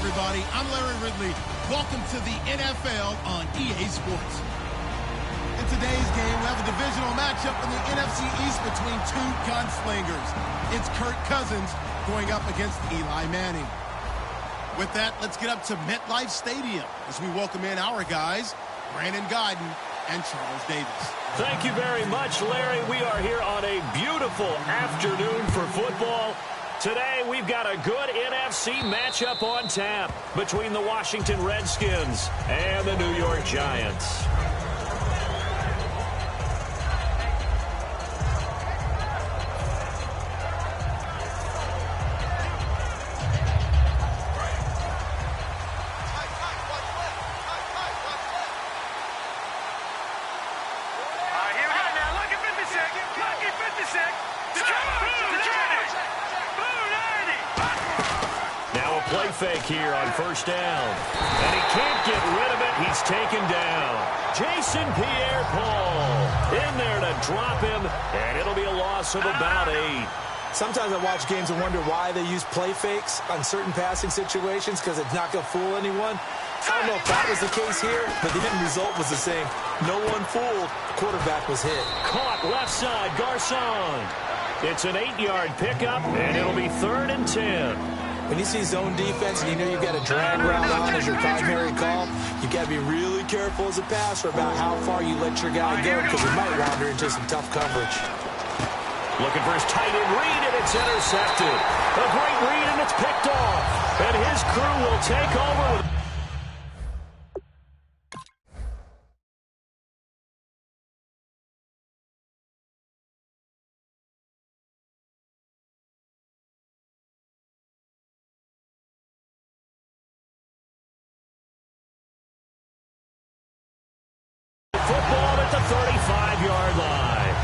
everybody. I'm Larry Ridley. Welcome to the NFL on EA Sports. In today's game, we have a divisional matchup in the NFC East between two gunslingers. It's Kirk Cousins going up against Eli Manning. With that, let's get up to MetLife Stadium as we welcome in our guys, Brandon Guyton and Charles Davis. Thank you very much, Larry. We are here on a beautiful afternoon for football. Today, we've got a good NFC matchup on tap between the Washington Redskins and the New York Giants. Fake here on first down. And he can't get rid of it. He's taken down. Jason Pierre-Paul in there to drop him, and it'll be a loss of about 8. Sometimes I watch games and wonder why they use play fakes on certain passing situations, because it's not going to fool anyone. I don't know if that was the case here, but the end result was the same. No one fooled. Quarterback was hit. Caught left side, Garcon. It's an 8-yard pickup, and it'll be 3rd and 10. When you see zone defense and you know you've got a drag route on as your primary call, you've got to be really careful as a passer about how far you let your guy go, because he might wander into some tough coverage. Looking for his tight end read, and it's intercepted. A great read, and it's picked off. And his crew will take over. Football at the 35-yard line.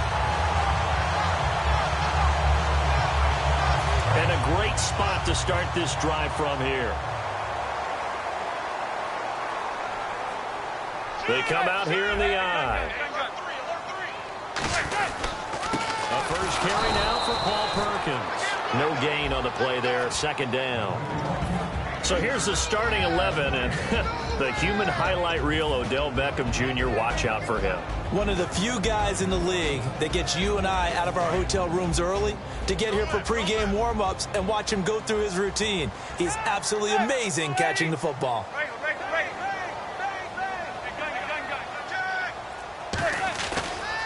And a great spot to start this drive from here. They come out here in the eye. A first carry now for Paul Perkins. No gain on the play there, 2nd down. So here's the starting 11, and the human highlight reel, Odell Beckham Jr., watch out for him. One of the few guys in the league that gets you and I out of our hotel rooms early to get here for pregame warm-ups and watch him go through his routine. He's absolutely amazing catching the football.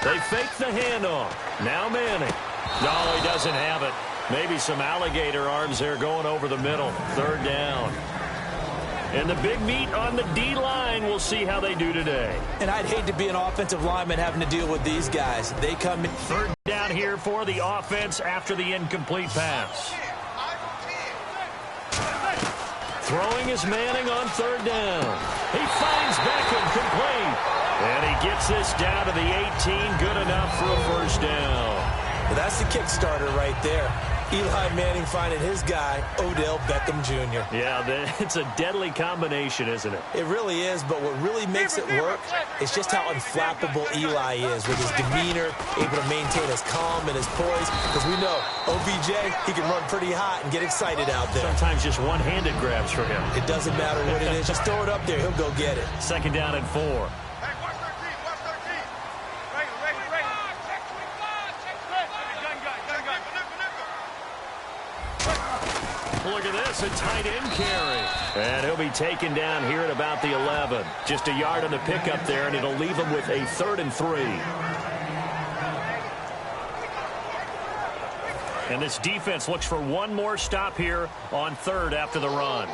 They fake the handoff. Now Manning. No, he doesn't have it. Maybe some alligator arms there going over the middle. 3rd down. And the big meat on the D-line. We'll see how they do today. And I'd hate to be an offensive lineman having to deal with these guys. They come in. 3rd down here for the offense after the incomplete pass. Throwing is Manning on 3rd down. He finds Beckham complete. And he gets this down to the 18. Good enough for a 1st down. Well, that's the Kickstarter right there. Eli Manning finding his guy, Odell Beckham Jr. Yeah, it's a deadly combination, isn't it? It really is, but what really makes it work is just how unflappable Eli is with his demeanor, able to maintain his calm and his poise. Because we know, OBJ, he can run pretty hot and get excited out there. Sometimes just one-handed grabs for him. It doesn't matter what it is. Just throw it up there. He'll go get it. 2nd down and 4. Look at this, a tight end carry. And he'll be taken down here at about the 11. Just a yard on the pickup there, and it'll leave him with a 3rd and 3. And this defense looks for one more stop here on 3rd after the run.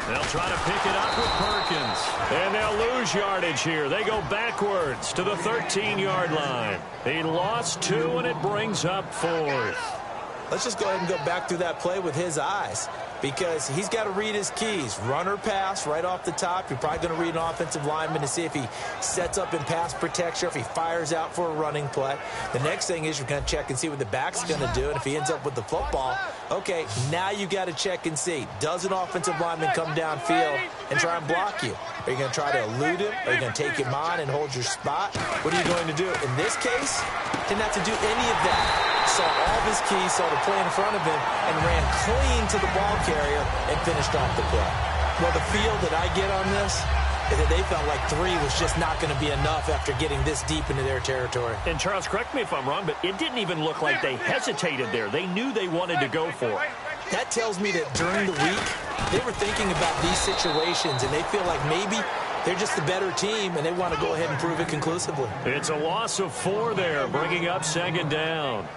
They'll try to pick it up with Perkins. And they'll lose yardage here. They go backwards to the 13-yard line. He lost 2, and it brings up 4th. Let's just go ahead and go back through that play with his eyes, because he's got to read his keys. Run or pass right off the top. You're probably going to read an offensive lineman to see if he sets up in pass protection, if he fires out for a running play. The next thing is you're going to check and see what the back's going to do, and if he ends up with the football, okay, now you got to check and see. Does an offensive lineman come downfield and try and block you? Are you going to try to elude him? Are you going to take him on and hold your spot? What are you going to do? In this case, didn't have to do any of that. saw all of his keys, saw the play in front of him, and ran clean to the ball carrier and finished off the play. Well, the feel that I get on this is that they felt like 3 was just not going to be enough after getting this deep into their territory. And Charles, correct me if I'm wrong, but it didn't even look like they hesitated there. They knew they wanted to go for it. That tells me that during the week, they were thinking about these situations, and they feel like maybe they're just the better team, and they want to go ahead and prove it conclusively. It's a loss of 4 there, bringing up 2nd down.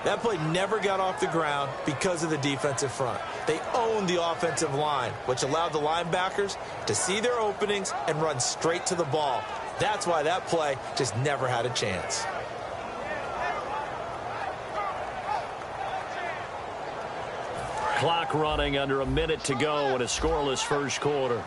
That play never got off the ground because of the defensive front. They owned the offensive line, which allowed the linebackers to see their openings and run straight to the ball. That's why that play just never had a chance. Clock running, under a minute to go in a scoreless first quarter.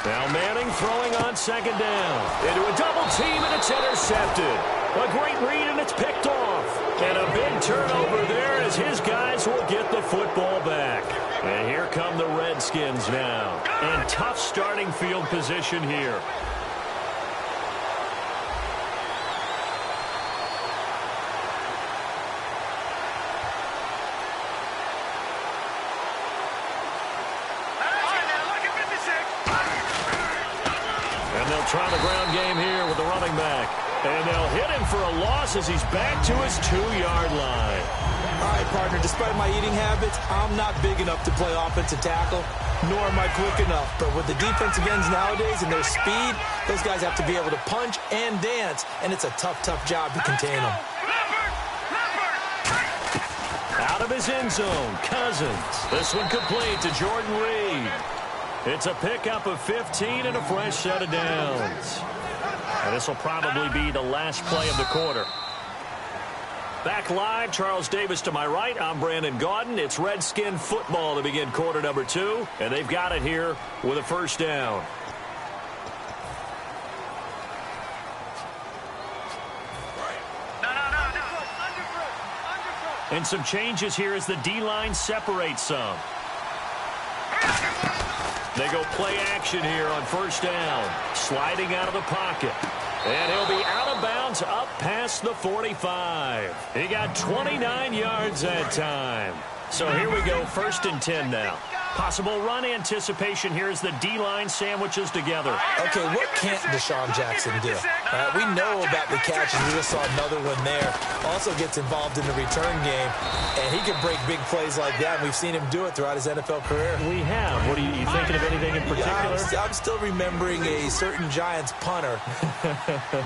Now Manning throwing on 2nd down. Into a double team, and it's intercepted. A great read, and it's picked off. And a big turnover there as his guys will get the football back. And here come the Redskins now. And tough starting field position here. Try the ground game here with the running back. And they'll hit him for a loss as he's back to his 2-yard line. All right, partner, despite my eating habits, I'm not big enough to play offensive tackle, nor am I quick enough. But with the defensive ends nowadays and their speed, those guys have to be able to punch and dance, and it's a tough, tough job to contain them. Out of his end zone, Cousins. This one complete to Jordan Reed. It's a pickup of 15 and a fresh set of downs. And this will probably be the last play of the quarter. Back live, Charles Davis to my right. I'm Brandon Gaudin. It's Redskin football to begin quarter number 2. And they've got it here with a 1st down. And some changes here as the D-line separates some. They go play action here on 1st down. Sliding out of the pocket. And he'll be out of bounds up past the 45. He got 29 yards that time. So here we go, 1st and 10 now. Possible run anticipation here as the D-line sandwiches together. Okay, what can't Deshaun Jackson do? We know about the catches. We just saw another one there. Also gets involved in the return game, and he can break big plays like that. We've seen him do it throughout his NFL career. We have. What are you thinking of anything in particular? Yeah, I'm still remembering a certain Giants punter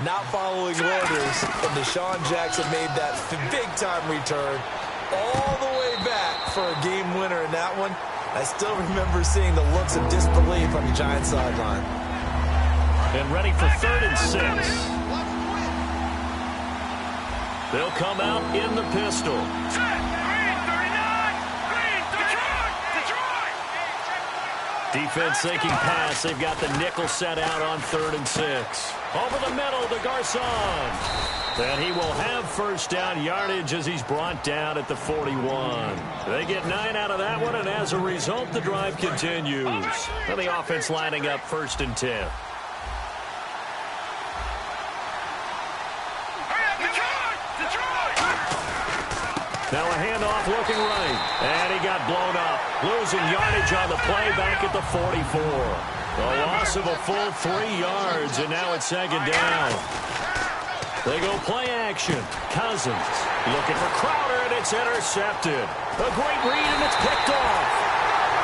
not following orders, and Deshaun Jackson made that big-time return all the way back for a game winner in that one. I still remember seeing the looks of disbelief on the Giants sideline. And ready for 3rd and 6. They'll come out in the pistol. Defense thinking pass. They've got the nickel set out on 3rd and 6. Over the middle to Garcon. And he will have 1st down yardage as he's brought down at the 41. They get 9 out of that one, and as a result, the drive continues. And the offense lining up 1st and 10. Now a handoff looking right. And he got blown up. Losing yardage on the play back at the 44. A loss of a full 3 yards, and now it's 2nd down. They go play action. Cousins looking for Crowder, and it's intercepted. A great read, and it's picked off.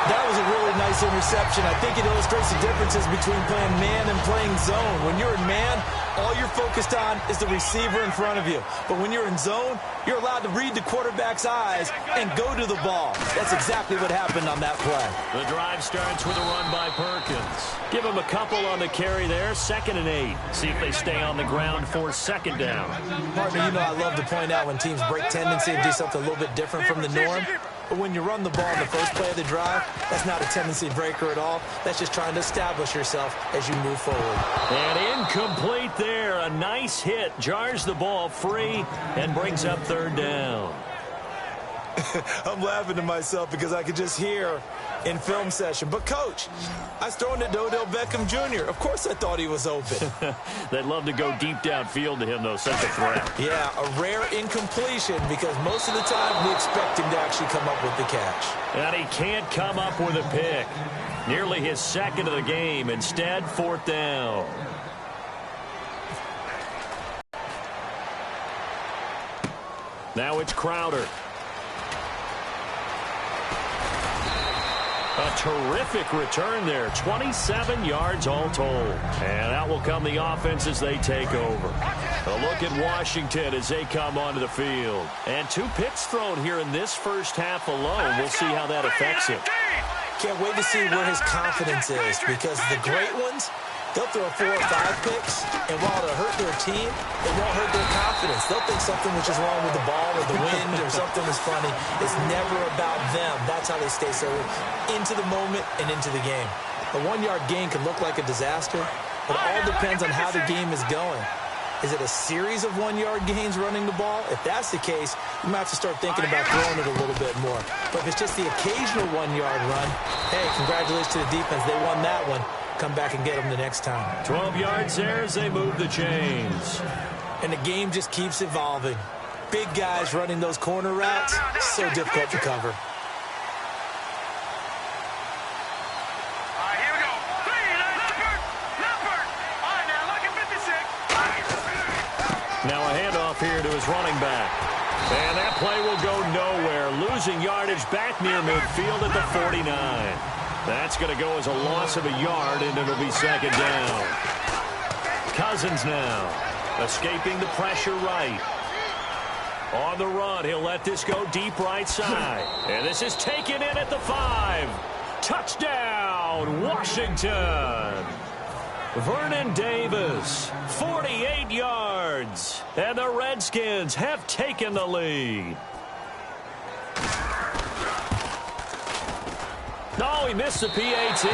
That was a really nice interception. I think it illustrates the differences between playing man and playing zone. When you're in man, all you're focused on is the receiver in front of you. But when you're in zone, you're allowed to read the quarterback's eyes and go to the ball. That's exactly what happened on that play. The drive starts with a run by Perkins. Give him a couple on the carry there. 2nd and 8. See if they stay on the ground for 2nd down. Partner, you know I love to point out when teams break tendency and do something a little bit different from the norm. But when you run the ball in the first play of the drive, that's not a tendency breaker at all. That's just trying to establish yourself as you move forward. And incomplete there. A nice hit. Jars the ball free and brings up 3rd down. I'm laughing to myself because I could just hear in film session. But, Coach, I was throwing it to Odell Beckham Jr. Of course I thought he was open. They'd love to go deep downfield to him, though. Such a threat. Yeah, a rare incompletion because most of the time we expect him to actually come up with the catch. And he can't come up with a pick. Nearly his second of the game. Instead, 4th down. Now it's Crowder. A terrific return there. 27 yards all told. And out will come the offense as they take over. A look at Washington as they come onto the field. And 2 picks thrown here in this first half alone. We'll see how that affects him. Can't wait to see where his confidence is because the great ones, they'll throw 4 or 5 picks, and while it'll hurt their team, it won't hurt their confidence. They'll think something was just wrong with the ball or the wind or something was funny. It's never about them. That's how they stay so into the moment and into the game. A 1-yard gain can look like a disaster, but it all depends on how the game is going. Is it a series of 1-yard gains running the ball? If that's the case, you might have to start thinking about throwing it a little bit more. But if it's just the occasional 1-yard run, hey, congratulations to the defense. They won that one. Come back and get them the next time. 12 yards there as they move the chains. And the game just keeps evolving. Big guys running those corner routes, so difficult to cover. Now a handoff here to his running back. And that play will go nowhere. Losing yardage back near midfield at the 49. That's going to go as a loss of a yard, and it'll be 2nd down. Cousins now escaping the pressure right. On the run, he'll let this go deep right side. And this is taken in at the 5. Touchdown, Washington. Vernon Davis, 48 yards. And the Redskins have taken the lead. No, he missed the PAT.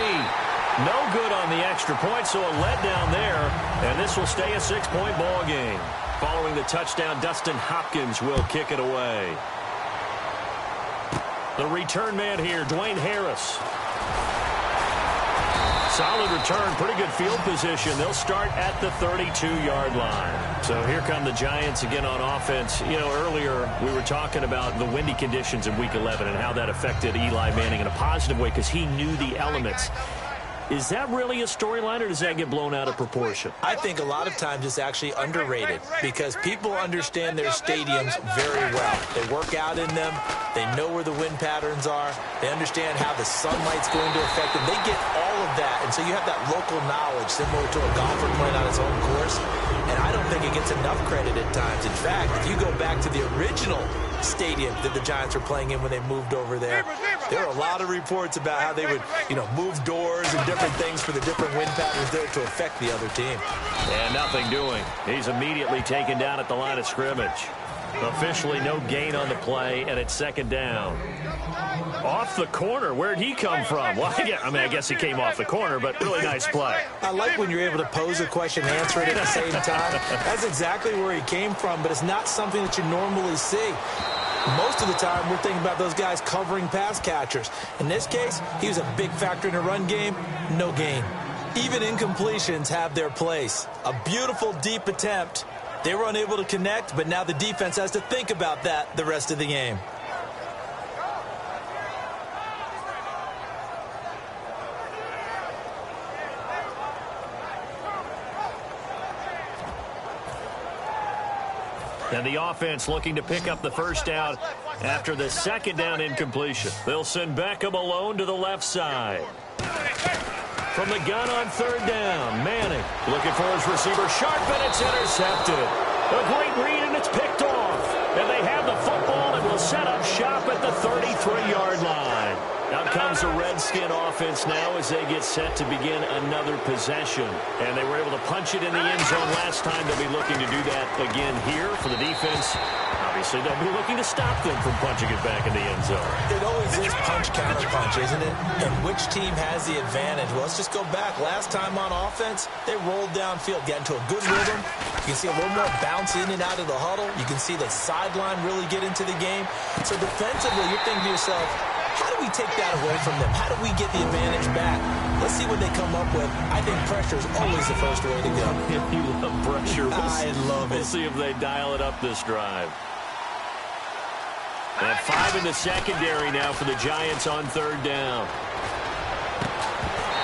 No good on the extra point, so a letdown there. And this will stay a 6-point ball game. Following the touchdown, Dustin Hopkins will kick it away. The return man here, Dwayne Harris. Solid return, pretty good field position. They'll start at the 32-yard line. So here come the Giants again on offense. You know, earlier we were talking about the windy conditions in Week 11 and how that affected Eli Manning in a positive way because he knew the elements. Is that really a storyline, or does that get blown out of proportion? I think a lot of times it's actually underrated because people understand their stadiums very well. They work out in them. They know where the wind patterns are. They understand how the sunlight's going to affect them. They get all of that, and so you have that local knowledge similar to a golfer playing on his own course, and I don't think it gets enough credit at times. In fact, if you go back to the original stadium that the Giants were playing in when they moved over there, there are a lot of reports about how they would, move doors and different things for the different wind patterns there to affect the other team. And nothing doing. He's immediately taken down at the line of scrimmage. Officially no gain on the play, and it's 2nd down. Off the corner. Where'd he come from? Well, I guess he came off the corner, but really nice play. I like when you're able to pose a question and answer it at the same time. That's exactly where he came from, but it's not something that you normally see. Most of the time, we're thinking about those guys covering pass catchers. In this case, he was a big factor in the run game. No gain. Even incompletions have their place. A beautiful, deep attempt. They were unable to connect, but now the defense has to think about that the rest of the game. And the offense looking to pick up the first down after the 2nd down incompletion. They'll send Beckham alone to the left side. From the gun on 3rd down, Manning looking for his receiver sharp, and it's intercepted. A great read, and it's picked off. And they have the football and will set up shop at the 33-yard line. Out comes the Redskin offense now as they get set to begin another possession. And they were able to punch it in the end zone last time. They'll be looking to do that again here for the defense. Obviously, they'll be looking to stop them from punching it back in the end zone. It always is punch-counter-punch, isn't it? And which team has the advantage? Well, let's just go back. Last time on offense, they rolled downfield, got into a good rhythm. You can see a little more bounce in and out of the huddle. You can see the sideline really get into the game. So defensively, you're thinking to yourself, how do we take that away from them? How do we get the advantage back? Let's see what they come up with. I think pressure is always the first way to go. You love pressure. I love it. We'll see if they dial it up this drive. And 5 in the secondary now for the Giants on third down.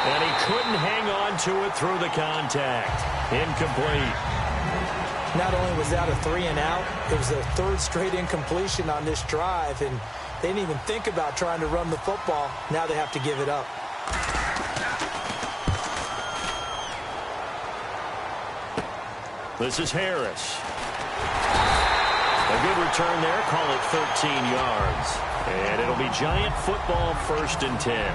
And he couldn't hang on to it through the contact. Incomplete. Not only was that a 3-and-out, it was their third straight incompletion on this drive, and they didn't even think about trying to run the football. Now they have to give it up. This is Harris. A good return there. Call it 13 yards. And it'll be Giant football, 1st and 10.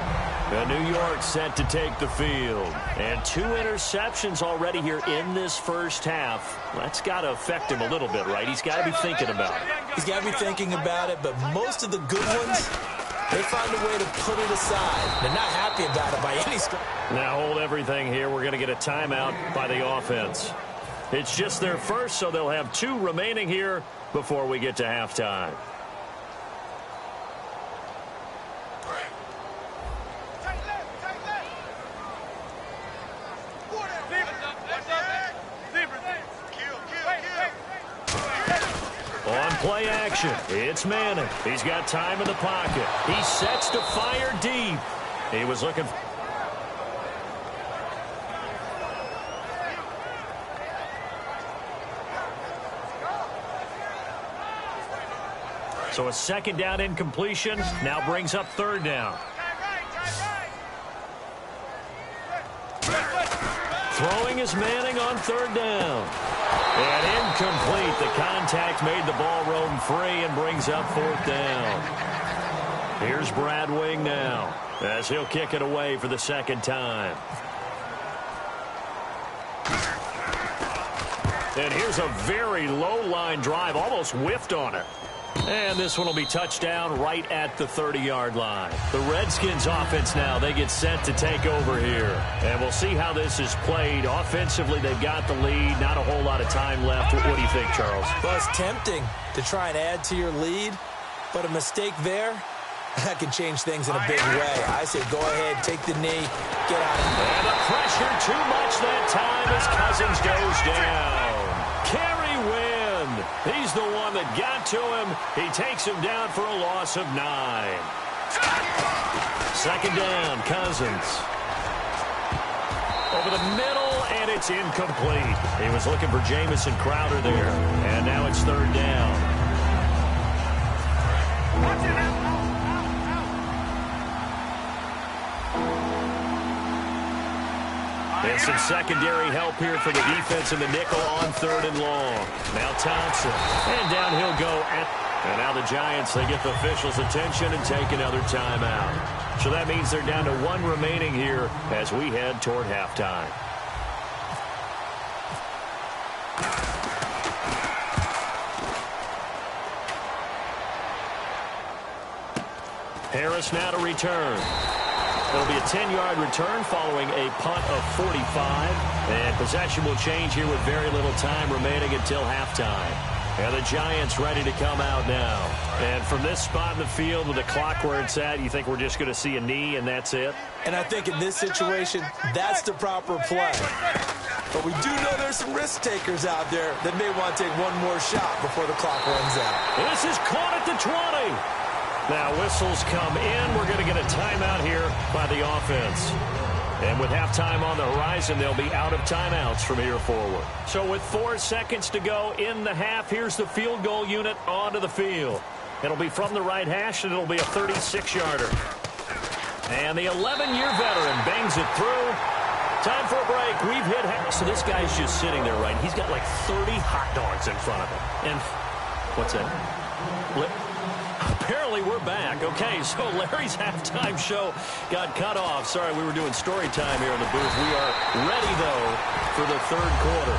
New York set to take the field. And 2 interceptions already here in this first half. That's got to affect him a little bit, right? He's got to be thinking about it. He's got to be thinking about it, but most of the good ones, they find a way to put it aside. They're not happy about it by any stretch. Now hold everything here. We're going to get a timeout by the offense. It's just their first, so they'll have 2 remaining here before we get to halftime. On play action, it's Manning. He's got time in the pocket. He sets to fire deep. He was looking for... So a 2nd down incompletion now brings up 3rd down. Throwing is Manning on 3rd down. And incomplete. The contact made the ball roam free and brings up 4th down. Here's Brad Wing now as he'll kick it away for the 2nd time. And here's a very low line drive, almost whiffed on it. And this one will be touchdown right at the 30-yard line. The Redskins offense now, they get set to take over here. And we'll see how this is played. Offensively, they've got the lead. Not a whole lot of time left. What do you think, Charles? Well, it's tempting to try and add to your lead, but a mistake there, that can change things in a big way. I say go ahead, take the knee, get out of here. And the pressure too much that time as Cousins goes down. Carry win. He's the one that got to him. He takes him down for a loss of 9. 2nd down, Cousins. Over the middle, and it's incomplete. He was looking for Jamison Crowder there. And now it's 3rd down. Watch it out. And some secondary help here for the defense in the nickel on 3rd and long. Now Thompson. And down he'll go. And now the Giants, they get the officials' attention and take another timeout. So that means they're down to 1 remaining here as we head toward halftime. Harris now to return. It'll be a 10-yard return following a punt of 45. And possession will change here with very little time remaining until halftime. And the Giants ready to come out now. And from this spot in the field with the clock where it's at, you think we're just going to see a knee and that's it? And I think in this situation, that's the proper play. But we do know there's some risk takers out there that may want to take one more shot before the clock runs out. This is caught at the 20. Now whistles come in. We're going to get a timeout here by the offense. And with halftime on the horizon, they'll be out of timeouts from here forward. So with 4 seconds to go in the half, here's the field goal unit onto the field. It'll be from the right hash, and it'll be a 36-yarder. And the 11-year veteran bangs it through. Time for a break. We've hit half. So this guy's just sitting there, right? He's got like 30 hot dogs in front of him. And what's that? Apparently finally, we're back. Okay, so Larry's halftime show got cut off. Sorry, we were doing story time here in the booth. We are ready, though, for the third quarter.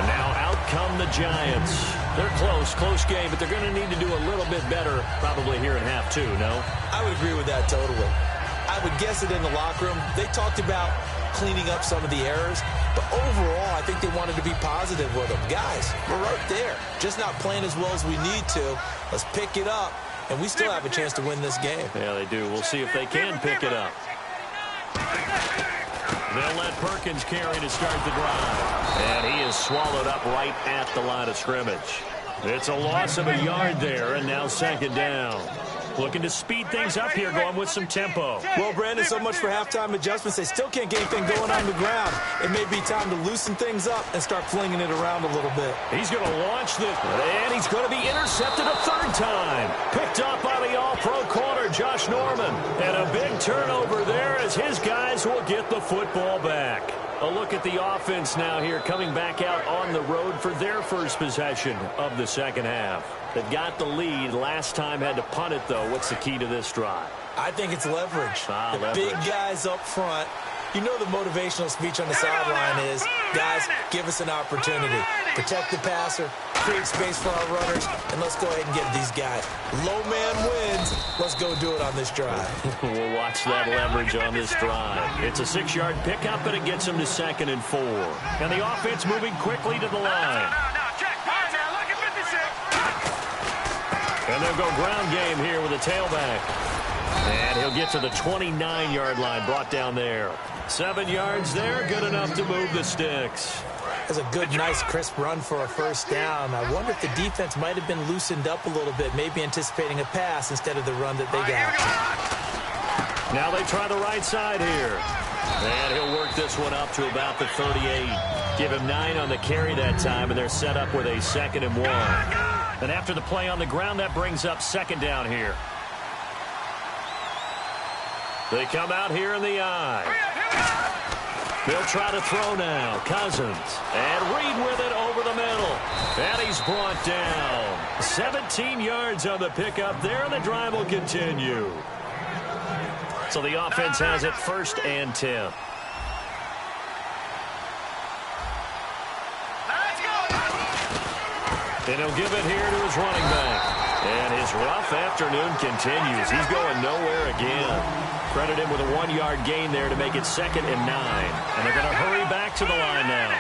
And now out come the Giants. They're close game, but they're going to need to do a little bit better probably here in half two, no? I would agree with that totally. I would guess it in the locker room. They talked about cleaning up some of the errors, but overall, I think they wanted to be positive with them. Guys, we're right there. Just not playing as well as we need to. Let's pick it up, and we still have a chance to win this game. Yeah, they do. We'll see if they can pick it up. They'll let Perkins carry to start the drive. And he is swallowed up right at the line of scrimmage. It's a loss of a yard there, and now second down. Looking to speed things up here, going with some tempo. Well, Brandon, so much for halftime adjustments. They still can't get anything going on the ground. It may be time to loosen things up and start flinging it around a little bit. He's going to launch this, and he's going to be intercepted a third time. Picked up by the all-pro corner, Josh Norman. And a big turnover there as his guys will get the football back. A look at the offense now here, coming back out on the road for their first possession of the second half. They've got the lead. Last time had to punt it, though. What's the key to this drive? I think it's leverage. Leverage. Big guys up front. You know the motivational speech on the sideline is, guys, give us an opportunity. Protect the passer, create space for our runners, and let's go ahead and get these guys. Low man wins. Let's go do it on this drive. We'll watch that leverage on this drive. It's a 6-yard pickup, and it gets them to 2nd and 4. And the offense moving quickly to the line. And they'll go ground game here with a tailback. And he'll get to the 29-yard line, brought down there. 7 yards there, good enough to move the sticks. That's a good, nice, crisp run for a first down. I wonder if the defense might have been loosened up a little bit, maybe anticipating a pass instead of the run that they got. Now they try the right side here. And he'll work this one up to about the 38. Give him 9 on the carry that time, and they're set up with a 2nd and 1. And after the play on the ground, that brings up 2nd down here. They come out here in the eye. They'll try to throw now. Cousins. And Reed with it over the middle. And he's brought down. 17 yards on the pickup there, and the drive will continue. So the offense has it 1st and 10. And he'll give it here to his running back. And his rough afternoon continues. He's going nowhere again. Credit him with a 1-yard gain there to make it 2nd and 9. And they're going to hurry back to the line now.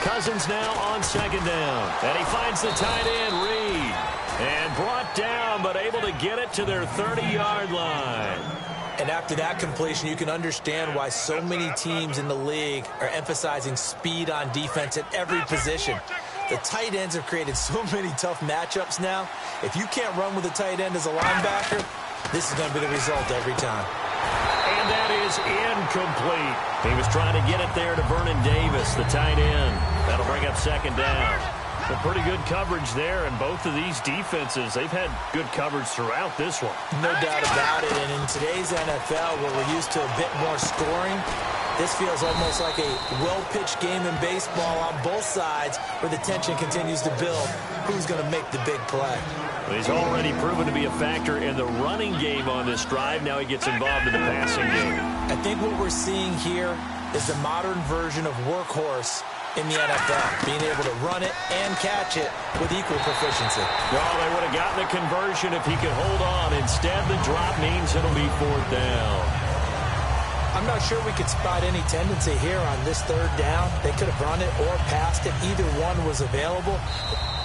Cousins now on 2nd down. And he finds the tight end, Reed. And brought down, but able to get it to their 30-yard line. And after that completion, you can understand why so many teams in the league are emphasizing speed on defense at every position. The tight ends have created so many tough matchups now. If you can't run with a tight end as a linebacker, this is going to be the result every time. And that is incomplete. He was trying to get it there to Vernon Davis, the tight end. That'll bring up 2nd down. Well, pretty good coverage there, and both of these defenses, they've had good coverage throughout this one. No doubt about it, and in today's NFL, where we're used to a bit more scoring, this feels almost like a well-pitched game in baseball on both sides where the tension continues to build. Who's going to make the big play? He's already proven to be a factor in the running game on this drive. Now he gets involved in the passing game. I think what we're seeing here is the modern version of workhorse in the NFL, being able to run it and catch it with equal proficiency. Well, they would have gotten the conversion if he could hold on. Instead, the drop means it'll be 4th down. I'm not sure we could spot any tendency here on this 3rd down. They could have run it or passed it. Either one was available.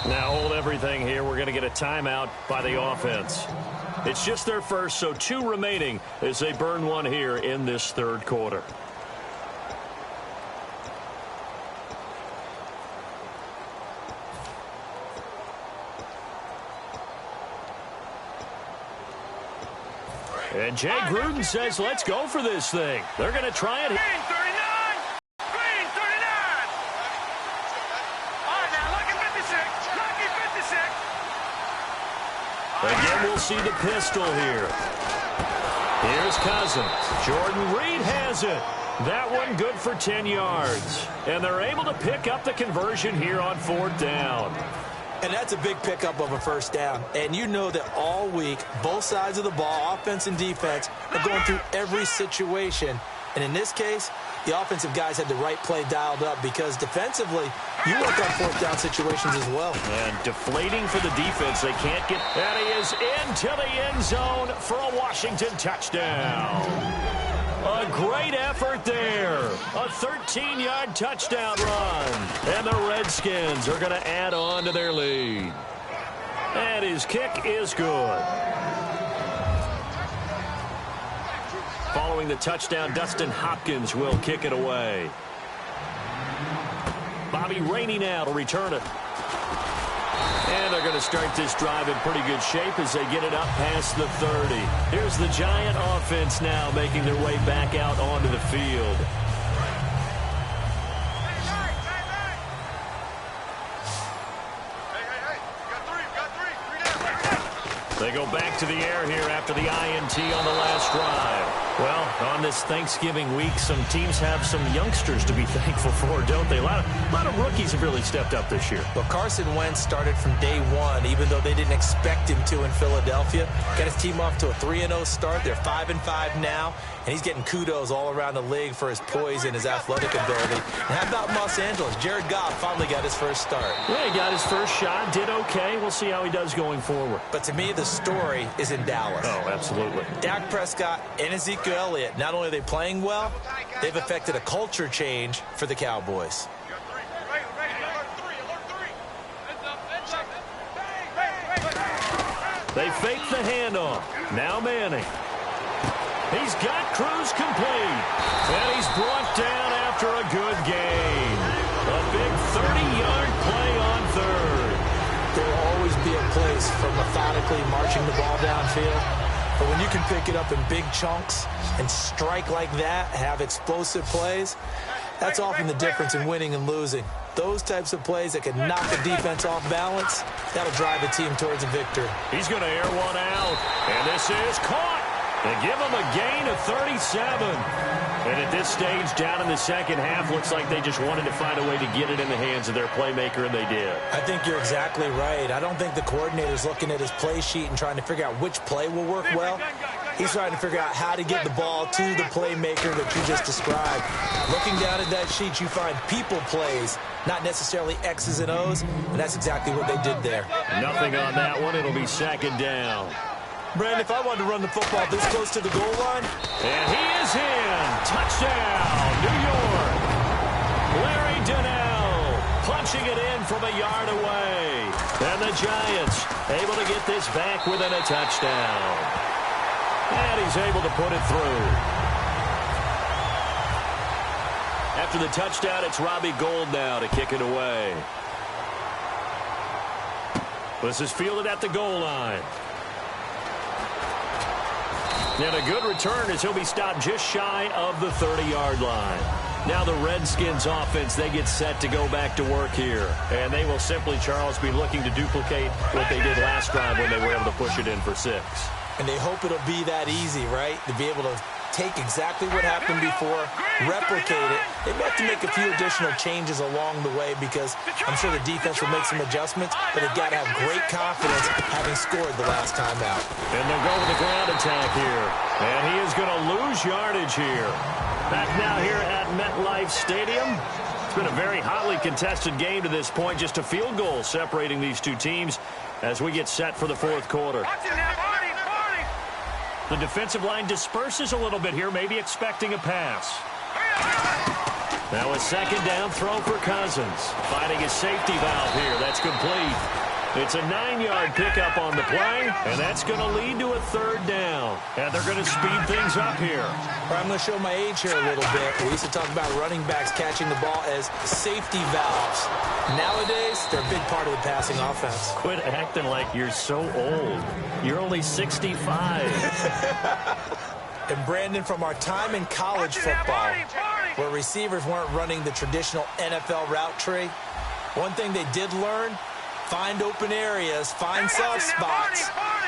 Now hold everything here. We're going to get a timeout by the offense. It's just their first, so 2 remaining as they burn one here in this 3rd quarter. And Jay Gruden says, let's go for this thing. They're going to try it. Green 39. Green 39. All right, now lucky 56. Lucky 56. Again, we'll see the pistol here. Here's Cousins. Jordan Reed has it. That one good for 10 yards. And they're able to pick up the conversion here on 4th down. And that's a big pickup of a first down. And you know that all week, both sides of the ball, offense and defense, are going through every situation. And in this case, the offensive guys had the right play dialed up because defensively, you work on 4th down situations as well. And deflating for the defense. They can't get... And he is into the end zone for a Washington touchdown. A great effort there. A 13-yard touchdown run. And the Redskins are going to add on to their lead. And his kick is good. Following the touchdown, Dustin Hopkins will kick it away. Bobby Rainey now to return it. And they're going to start this drive in pretty good shape as they get it up past the 30. Here's the Giant offense now making their way back out onto the field. They go back to the air here after the INT on the last drive. Well, on this Thanksgiving week, some teams have some youngsters to be thankful for, don't they? A lot of rookies have really stepped up this year. Well, Carson Wentz started from day one, even though they didn't expect him to in Philadelphia. Got his team off to a 3-0 start. They're 5-5 now, and he's getting kudos all around the league for his poise and his athletic ability. And how about Los Angeles? Jared Goff finally got his first start. Yeah, he got his first shot, did okay. We'll see how he does going forward. But to me, the story is in Dallas. Oh, absolutely. Dak Prescott and Ezekiel Elliott, not only are they playing well, they've affected a culture change for the Cowboys. They fake the handoff. Now Manning. He's got Cruz complete. And he's brought down after a good gain. A big 30-yard play on third. There will always be a place for methodically marching the ball downfield. But when you can pick it up in big chunks and strike like that, have explosive plays, that's often the difference in winning and losing. Those types of plays that can knock the defense off balance, that'll drive a team towards a victory. He's going to air one out. And this is caught. They give him a gain of 37. And at this stage, down in the second half, looks like they just wanted to find a way to get it in the hands of their playmaker, and they did. I think you're exactly right. I don't think the coordinator's looking at his play sheet and trying to figure out which play will work well. He's trying to figure out how to get the ball to the playmaker that you just described. Looking down at that sheet, you find people plays, not necessarily X's and O's, and that's exactly what they did there. Nothing on that one. It'll be second down. Brandon, if I wanted to run the football this close to the goal line. And he is in. Touchdown, New York. Larry Donnell punching it in from a yard away. And the Giants able to get this back within a touchdown. And he's able to put it through. After the touchdown, it's Robbie Gould now to kick it away. This is fielded at the goal line. And a good return as he'll be stopped just shy of the 30-yard line. Now the Redskins offense, they get set to go back to work here. And they will simply, Charles, be looking to duplicate what they did last drive when they were able to push it in for 6. And they hope it'll be that easy, right? To be able to take exactly what happened before, replicate it. They may have to make a few additional changes along the way because I'm sure the defense will make some adjustments, but they've got to have great confidence having scored the last time out. And they'll go with the ground attack here. And he is going to lose yardage here. Back now here at MetLife Stadium. It's been a very hotly contested game to this point. Just a field goal separating these two teams as we get set for the fourth quarter. The defensive line disperses a little bit here, maybe expecting a pass. Now a second down throw for Cousins. Finding a safety valve here. That's complete. It's a 9-yard pickup on the play, and that's going to lead to a third down. And they're going to speed things up here. I'm going to show my age here a little bit. We used to talk about running backs catching the ball as safety valves. Nowadays, they're a big part of the passing offense. Quit acting like you're so old. You're only 65. And Brandon, from our time in college football, where receivers weren't running the traditional NFL route tree, one thing they did learn, find open areas, find soft spots,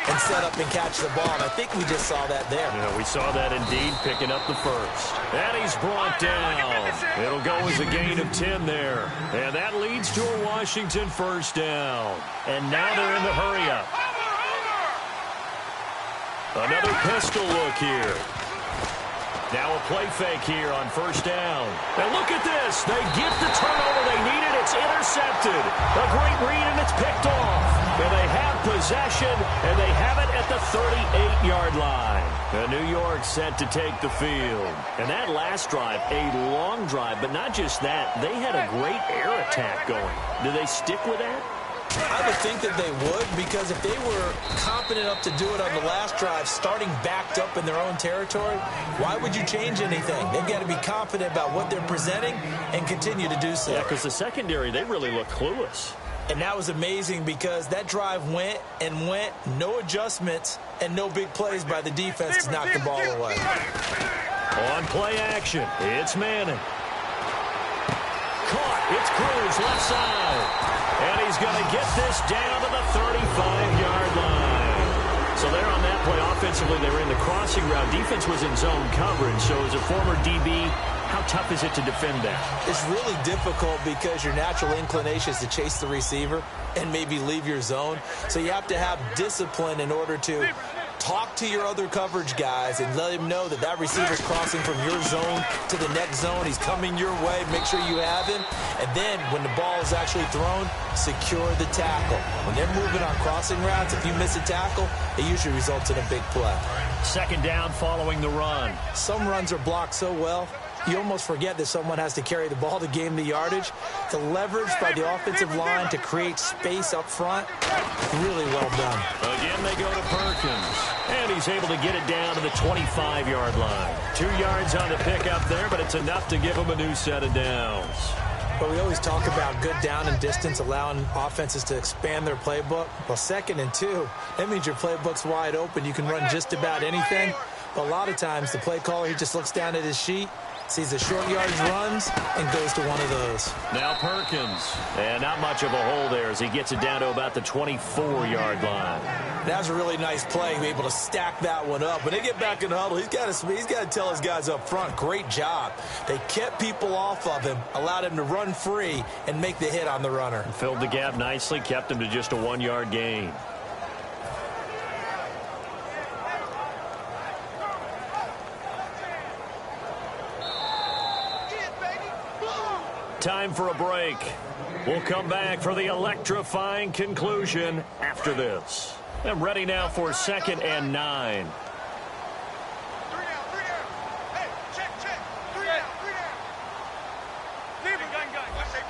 and set up and catch the ball. And I think we just saw that there. Yeah, we saw that indeed, picking up the first. And he's brought down. It'll go as a gain of 10 there. And that leads to a Washington first down. And now they're in the hurry-up. Another pistol look here. Now a play fake here on first down. And look at this. They get the turnover they needed. It's intercepted. A great read, and it's picked off. And they have possession, and they have it at the 38-yard line. And New York set to take the field. And that last drive, a long drive, but not just that. They had a great air attack going. Do they stick with that? I would think that they would, because if they were confident enough to do it on the last drive, starting backed up in their own territory, why would you change anything? They've got to be confident about what they're presenting and continue to do so. Yeah, because the secondary, they really look clueless. And that was amazing because that drive went and went, no adjustments, and no big plays by the defense to knock the ball away. On play action, it's Manning. Caught, it's Cruz, left side. And he's going to get this down to the 35-yard line. So there on that play, offensively, they were in the crossing route. Defense was in zone coverage. So as a former DB, how tough is it to defend that? It's really difficult because your natural inclination is to chase the receiver and maybe leave your zone. So you have to have discipline in order to talk to your other coverage guys and let him know that that receiver's crossing from your zone to the next zone. He's coming your way. Make sure you have him. And then when the ball is actually thrown, secure the tackle. When they're moving on crossing routes, if you miss a tackle, it usually results in a big play. Second down following the run. Some runs are blocked so well, you almost forget that someone has to carry the ball to gain the yardage. The leverage by the offensive line to create space up front, really well done. Again, they go to Perkins. And he's able to get it down to the 25-yard line. 2 yards on the pickup there, but it's enough to give him a new set of downs. But we always talk about good down and distance, allowing offenses to expand their playbook. Well, 2nd and 2, that means your playbook's wide open. You can run just about anything. But a lot of times, the play caller, he just looks down at his sheet, sees the short yardage runs, and goes to one of those. Now Perkins. And not much of a hole there as he gets it down to about the 24-yard line. That was a really nice play, be able to stack that one up. When they get back in the huddle, he's got to tell his guys up front, great job. They kept people off of him, allowed him to run free, and make the hit on the runner. Filled the gap nicely, kept him to just a 1-yard gain. Time for a break. We'll come back for the electrifying conclusion after this. I'm ready now for 2nd and 9. 3 down. Hey, check. 3 down. Leave it, gun. Watch safety.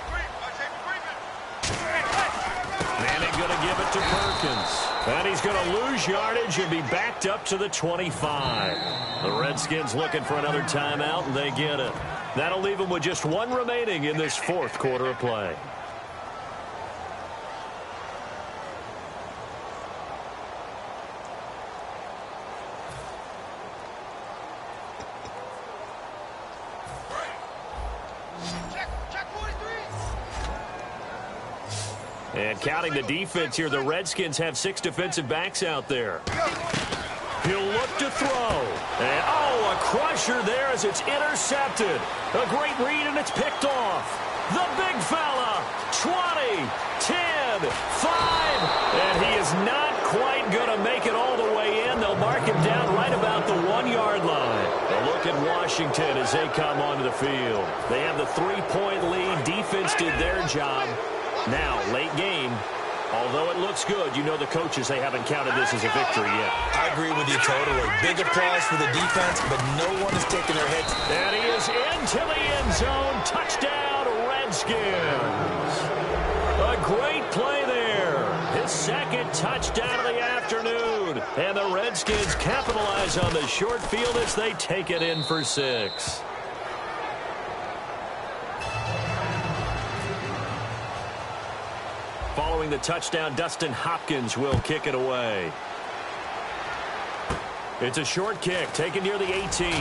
Manning going to give it to Perkins. And he's going to lose yardage and be backed up to the 25. The Redskins looking for another timeout, and they get it. That'll leave them with just 1 remaining in this 4th quarter of play. Check 43. And counting the defense here, the Redskins have 6 defensive backs out there. He'll look to throw. And, a crusher there as it's intercepted. A great read, and it's picked off. The big fella, 20, 10, 5. And he is not quite going to make it all the way in. They'll mark him down right about the 1-yard line. A look at Washington as they come onto the field. They have the 3-point lead. Defense did their job. Now, late game. Although it looks good, you know the coaches, they haven't counted this as a victory yet. I agree with you totally. Big applause for the defense, but no one is taking their hits. And he is into the end zone. Touchdown, Redskins. A great play there. His 2nd touchdown of the afternoon. And the Redskins capitalize on the short field as they take it in for 6. Following the touchdown, Dustin Hopkins will kick it away. It's a short kick, taken near the 18.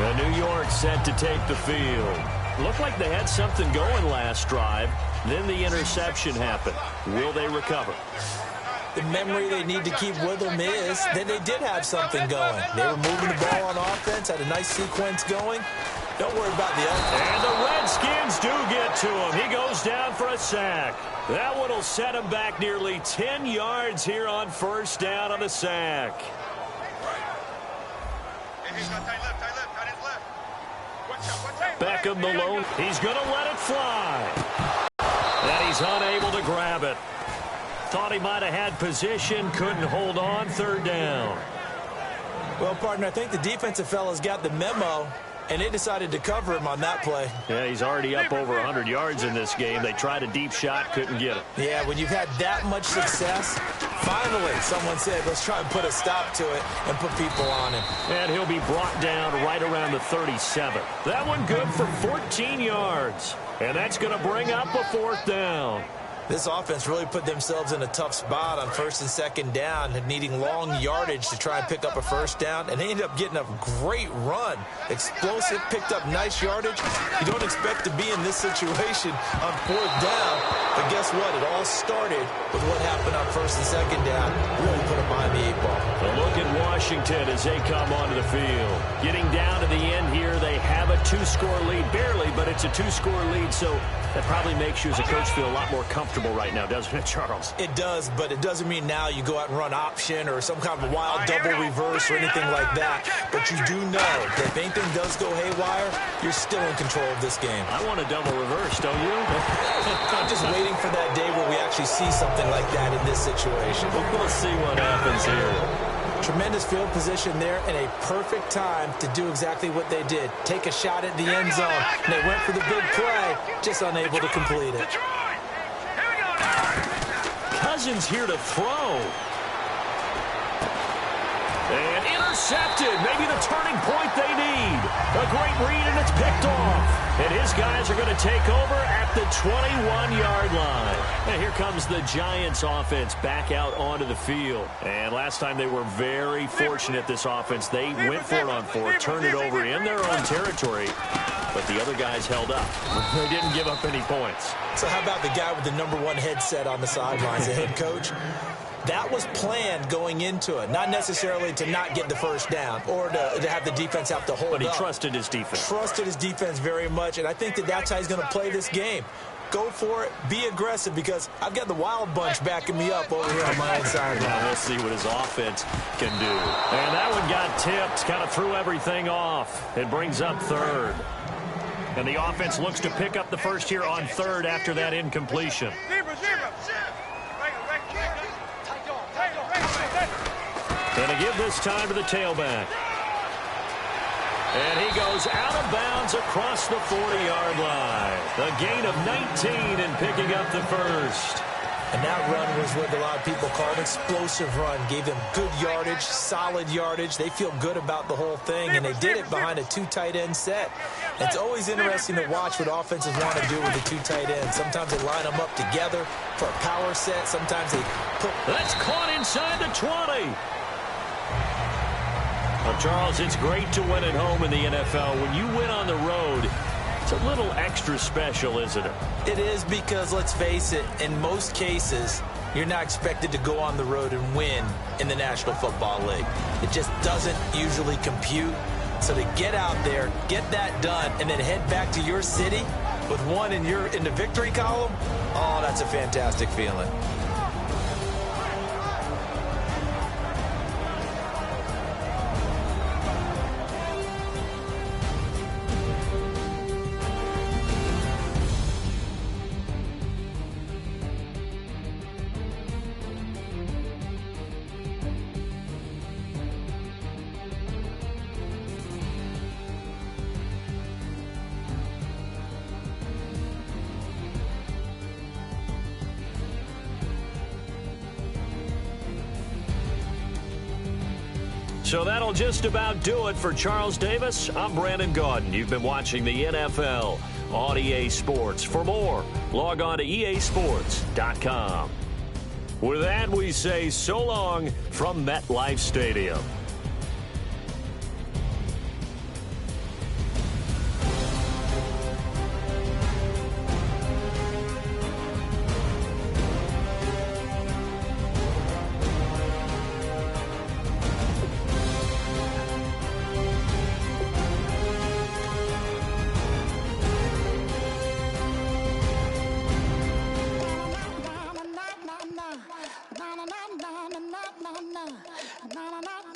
And New York set to take the field. Looked like they had something going last drive. Then the interception happened. Will they recover? The memory they need to keep with them is that they did have something going. They were moving the ball on offense, had a nice sequence going. Don't worry about the other. And the Redskins do get to him. He goes down for a sack. That one will set him back nearly 10 yards here on first down on the sack. Beckham the lone. He's going to let it fly. And he's unable to grab it. Thought he might have had position, couldn't hold on, third down. Well, partner, I think the defensive fellas got the memo, and they decided to cover him on that play. Yeah, he's already up over 100 yards in this game. They tried a deep shot, couldn't get it. Yeah, when you've had that much success, finally someone said, let's try and put a stop to it and put people on him. And he'll be brought down right around the 37. That one good for 14 yards. And that's going to bring up a fourth down. This offense really put themselves in a tough spot on first and second down, needing long yardage to try and pick up a first down, and they ended up getting a great run. Explosive, picked up nice yardage. You don't expect to be in this situation on fourth down, but guess what? It all started with what happened on first and second down. Really put them behind the eight ball. A look at Washington as they come onto the field. Getting down to the end here, they have a two-score lead. Barely, but it's a two-score lead, so that probably makes you as a coach feel a lot more comfortable right now, doesn't it, Charles? It does, but it doesn't mean now you go out and run option or some kind of a wild double reverse or anything like that. But you do know that if anything does go haywire, you're still in control of this game. I want a double reverse, don't you? I'm just waiting for that day where we actually see something like that in this situation. We'll see what happens here. Tremendous field position there and a perfect time to do exactly what they did. Take a shot at the end zone. And they went for the big play, just unable to complete it. Cousins here to throw. And intercepted. Maybe the turning point they need. A great read, and it's picked off. And his guys are going to take over at the 21-yard line. And here comes the Giants offense back out onto the field. And last time they were very fortunate, this offense. They went for it on fourth, turned it over in their own territory. But the other guys held up. They didn't give up any points. So how about the guy with the #1 headset on the sidelines, the head coach? That was planned going into it, not necessarily to not get the first down or to have the defense have to hold up. But he trusted his defense. Trusted his defense very much, and I think that that's how he's going to play this game. Go for it. Be aggressive, because I've got the wild bunch backing me up over here on my own sideline. Now we'll see what his offense can do. And that one got tipped, kind of threw everything off. It brings up third. And the offense looks to pick up the first here on third after that incompletion. And to give this time to the tailback. And he goes out of bounds across the 40-yard line. A gain of 19 and picking up the first. And that run was what a lot of people call an explosive run. Gave them good yardage, solid yardage. They feel good about the whole thing, and they did it behind a two tight end set. It's always interesting to watch what offenses want to do with the two tight ends. Sometimes they line them up together for a power set. Sometimes they put... That's caught inside the 20. Well, Charles, it's great to win at home in the NFL. When you win on the road, it's a little extra special, isn't it? It is, because, let's face it, in most cases, you're not expected to go on the road and win in the National Football League. It just doesn't usually compute. So to get out there, get that done, and then head back to your city with one in the victory column, oh, that's a fantastic feeling. So that'll just about do it for Charles Davis. I'm Brandon Gaudin. You've been watching the NFL on EA Sports. For more, log on to easports.com. With that, we say so long from MetLife Stadium. Na na na